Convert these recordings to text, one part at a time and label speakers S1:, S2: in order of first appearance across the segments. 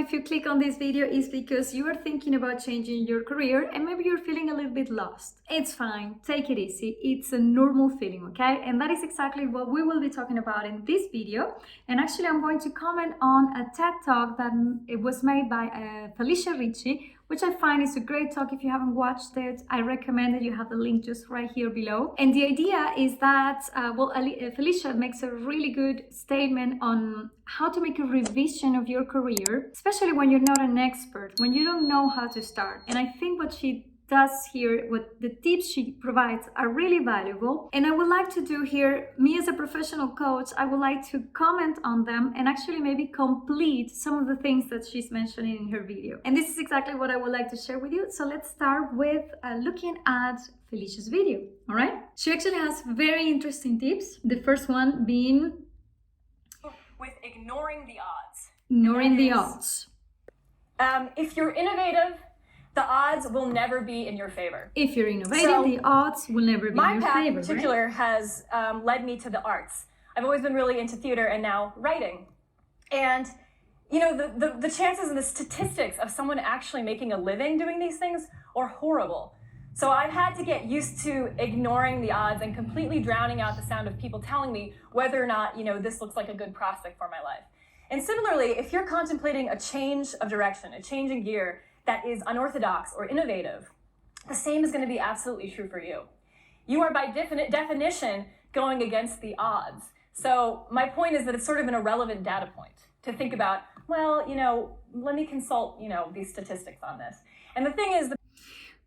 S1: if you click on this video is because you are thinking about changing your career and maybe you're feeling a little bit lost. It's fine, take it easy, it's a normal feeling, okay? And that is exactly what we will be talking about in this video. And actually I'm going to comment on a TED Talk that it was made by Felicia Ricci, which I find is a great talk. If you haven't watched it, I recommend it. You have the link just right here below. And the idea is that, Felicia makes a really good statement on how to make a revision of your career, especially when you're not an expert, when you don't know how to start. And I think what she does here, what the tips she provides are really valuable. And I would like to do here, me as a professional coach, I would like to comment on them and actually maybe complete some of the things that she's mentioning in her video. And this is exactly what I would like to share with you. So let's start with looking at Felicia's video, all right? She actually has very interesting tips. The first one being
S2: with ignoring the odds.
S1: Ignoring the odds.
S2: If you're innovative, the odds will never be in your favor.
S1: If you're innovative, the odds will never be in your favor.
S2: My path in particular has led me to the arts. I've always been really into theater and now writing. And you know, the chances and the statistics of someone actually making a living doing these things are horrible. So I've had to get used to ignoring the odds and completely drowning out the sound of people telling me whether or not, you know, this looks like a good prospect for my life. And similarly, if you're contemplating a change of direction, a change in gear, that is unorthodox or innovative, the same is going to be absolutely true for you. You are by definition going against the odds. So my point is that it's sort of an irrelevant data point to think about, well, you know, let me consult, you know, these statistics on this. And the thing is,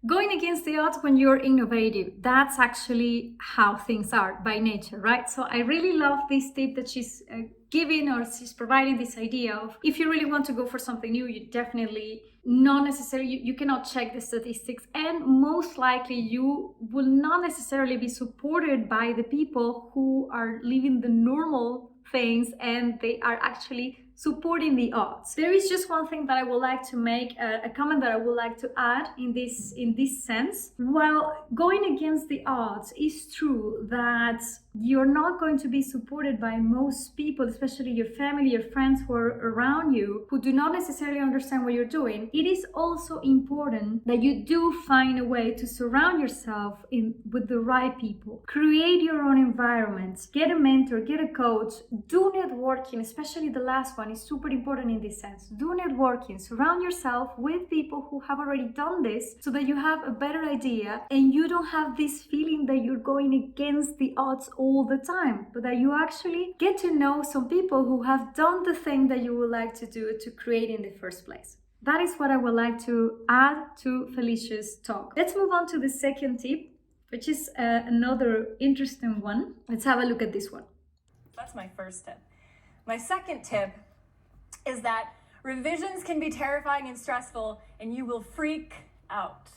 S1: going against the odds when you're innovative, that's actually how things are by nature, right? So I really love this tip that she's giving, or she's providing this idea of, if you really want to go for something new, you definitely not necessarily, you cannot check the statistics, and most likely you will not necessarily be supported by the people who are living the normal things and they are actually supporting the odds. There is just one thing that I would like to make, a comment that I would like to add in this sense. While going against the odds is true that you're not going to be supported by most people, especially your family, your friends who are around you, who do not necessarily understand what you're doing, it is also important that you do find a way to surround yourself with the right people. Create your own environment, get a mentor, get a coach, do networking, especially the last one is super important in this sense. Do networking, surround yourself with people who have already done this so that you have a better idea and you don't have this feeling that you're going against the odds all the time, but that you actually get to know some people who have done the thing that you would like to do to create in the first place. That is what I would like to add to Felicia's talk. Let's move on to the second tip, which is another interesting one. Let's have a look at this one.
S2: That's my first tip. My second tip is that revisions can be terrifying and stressful, and you will freak out.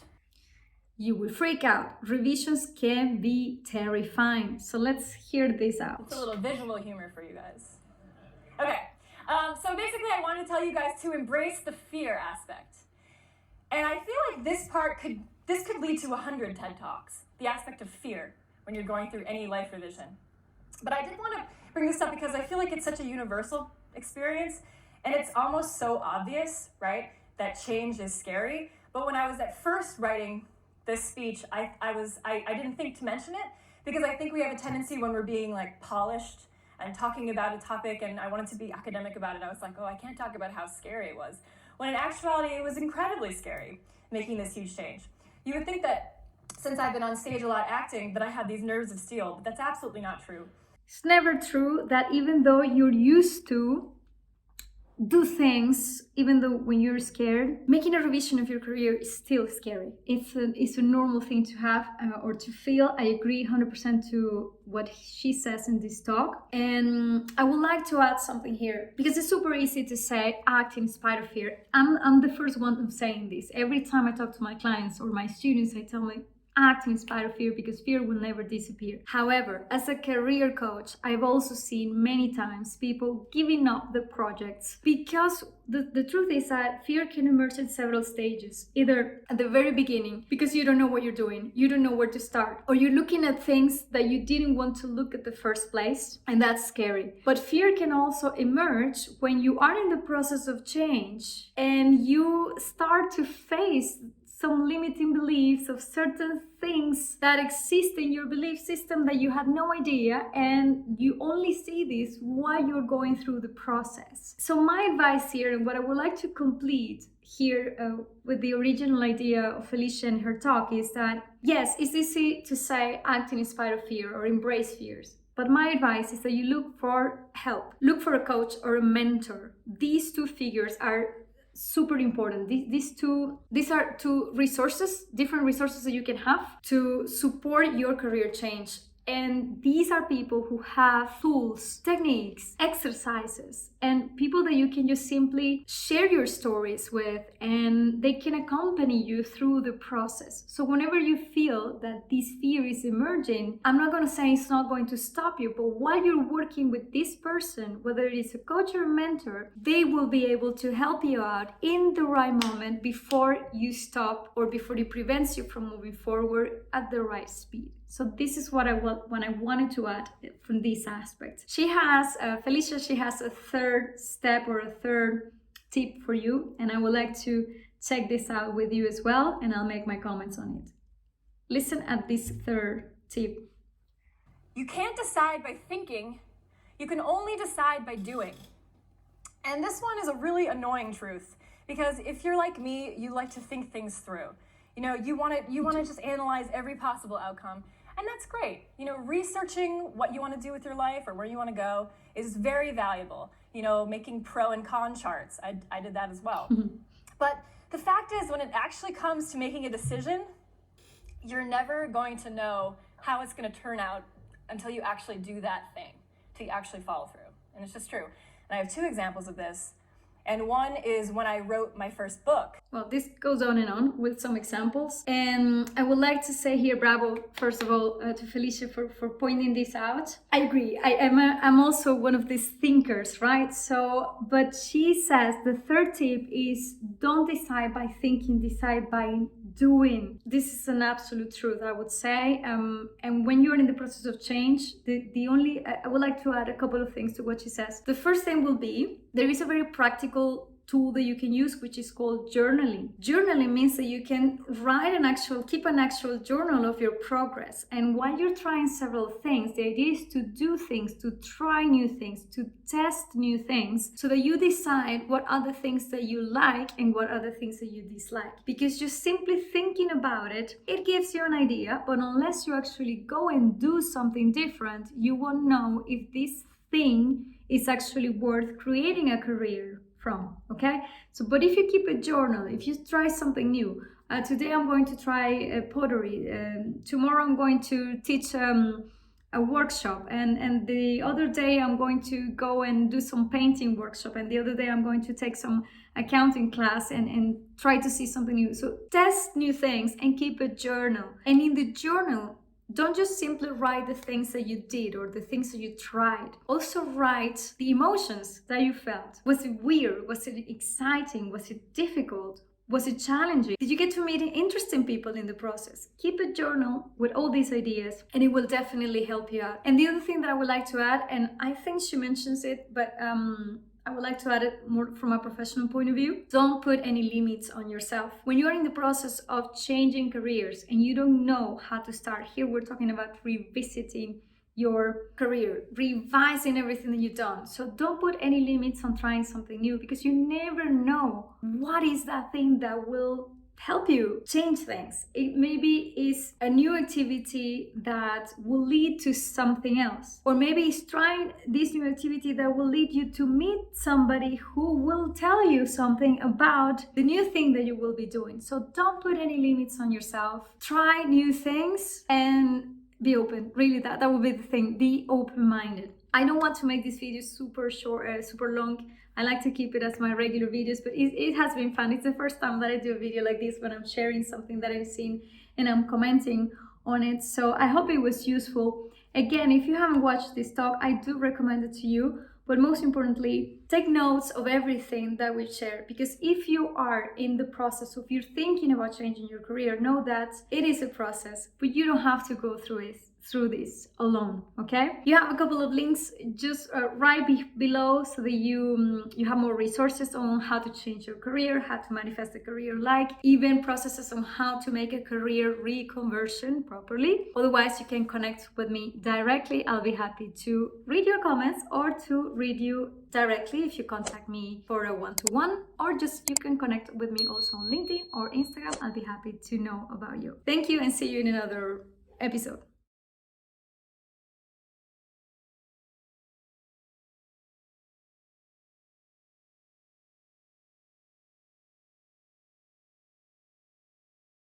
S1: You will freak out. Revisions can be terrifying. So let's hear this out.
S2: It's a little visual humor for you guys. Okay, so basically I wanted to tell you guys to embrace the fear aspect. And I feel like this could lead to 100 TED Talks, the aspect of fear when you're going through any life revision. But I did want to bring this up because I feel like it's such a universal experience, and it's almost so obvious, right, that change is scary. But when I was at first writing this speech, I didn't think to mention it, because I think we have a tendency when we're being like polished and talking about a topic, and I wanted to be academic about it. I was like, oh, I can't talk about how scary it was. When in actuality, it was incredibly scary making this huge change. You would think that since I've been on stage a lot acting, that I have these nerves of steel, but that's absolutely not true.
S1: It's never true that even though you're used to do things, even though when you're scared, making a revision of your career is still scary. It's a normal thing to have or to feel. I agree 100% to what she says in this talk. And I would like to add something here, because it's super easy to say act in spite of fear. I'm the first one of saying this. Every time I talk to my clients or my students, I tell them, act in spite of fear, because fear will never disappear. However, as a career coach, I've also seen many times people giving up the projects because the truth is that fear can emerge in several stages. Either at the very beginning, because you don't know what you're doing, you don't know where to start, or you're looking at things that you didn't want to look at the first place, and that's scary. But fear can also emerge when you are in the process of change and you start to face some limiting beliefs of certain things that exist in your belief system that you had no idea, and you only see this while you're going through the process. So my advice here, and what I would like to complete here with the original idea of Felicia and her talk, is that yes, it's easy to say acting in spite of fear or embrace fears. But my advice is that you look for help. Look for a coach or a mentor. These two figures are super important. These are two resources, different resources that you can have to support your career change. And these are people who have tools, techniques, exercises, and people that you can just simply share your stories with, and they can accompany you through the process. So whenever you feel that this fear is emerging, I'm not going to say it's not going to stop you, but while you're working with this person, whether it is a coach or a mentor, they will be able to help you out in the right moment before you stop or before it prevents you from moving forward at the right speed. So this is what I wanted to add from this aspect. Felicia, she has a third step or a third tip for you, and I would like to check this out with you as well, and I'll make my comments on it. Listen at this third tip.
S2: You can't decide by thinking, you can only decide by doing. And this one is a really annoying truth, because if you're like me, you like to think things through. You want to just analyze every possible outcome. And that's great. Researching what you want to do with your life or where you want to go is very valuable. Making pro and con charts. I did that as well. But the fact is, when it actually comes to making a decision, you're never going to know how it's going to turn out until you actually do that thing, till you actually follow through. And it's just true. And I have two examples of this. And one is when I wrote my first book.
S1: Well, this goes on and on with some examples. And I would like to say here, bravo, first of all, to Felicia for pointing this out. I agree. I'm also one of these thinkers, right? But she says the third tip is don't decide by thinking, decide by doing. This is an absolute truth, I would say. And when you're in the process of change, I would like to add a couple of things to what she says. The first thing will be, there is a very practical tool that you can use, which is called journaling. Journaling means that you can keep an actual journal of your progress. And while you're trying several things, the idea is to do things, to try new things, to test new things, so that you decide what are the things that you like and what are the things that you dislike. Because just simply thinking about it, it gives you an idea, but unless you actually go and do something different, you won't know if this thing is actually worth creating a career from, okay? But if you keep a journal, if you try something new, today I'm going to try pottery, tomorrow I'm going to teach a workshop, and the other day I'm going to go and do some painting workshop, and the other day I'm going to take some accounting class and try to see something new. So test new things and keep a journal. And in the journal, don't just simply write the things that you did or the things that you tried. Also write the emotions that you felt. Was it weird? Was it exciting? Was it difficult? Was it challenging? Did you get to meet interesting people in the process? Keep a journal with all these ideas, and it will definitely help you out. And the other thing that I would like to add, and I think she mentions it, but I would like to add it more from a professional point of view. Don't put any limits on yourself. When you're in the process of changing careers and you don't know how to start, here we're talking about revisiting your career, revising everything that you've done. So don't put any limits on trying something new, because you never know what is that thing that will help you change things. It maybe is a new activity that will lead to something else, or maybe it's trying this new activity that will lead you to meet somebody who will tell you something about the new thing that you will be doing. So don't put any limits on yourself. Try new things and be open. Really, that would be the thing. Be open-minded. I don't want to make these videos super short, super long. I like to keep it as my regular videos, but it has been fun. It's the first time that I do a video like this when I'm sharing something that I've seen and I'm commenting on it. So I hope it was useful. Again, if you haven't watched this talk, I do recommend it to you. But most importantly, take notes of everything that we share, because if you are in the process of you're thinking about changing your career, know that it is a process, but you don't have to go through this alone. Okay, you have a couple of links just right below, so that you have more resources on how to change your career, how to manifest a career, like even processes on how to make a career reconversion properly. Otherwise, you can connect with me directly. I'll be happy to read your comments or to read you directly if you contact me for a one-to-one, or just you can connect with me also on LinkedIn or Instagram. I'll be happy to know about you. Thank you, and see you in another episode.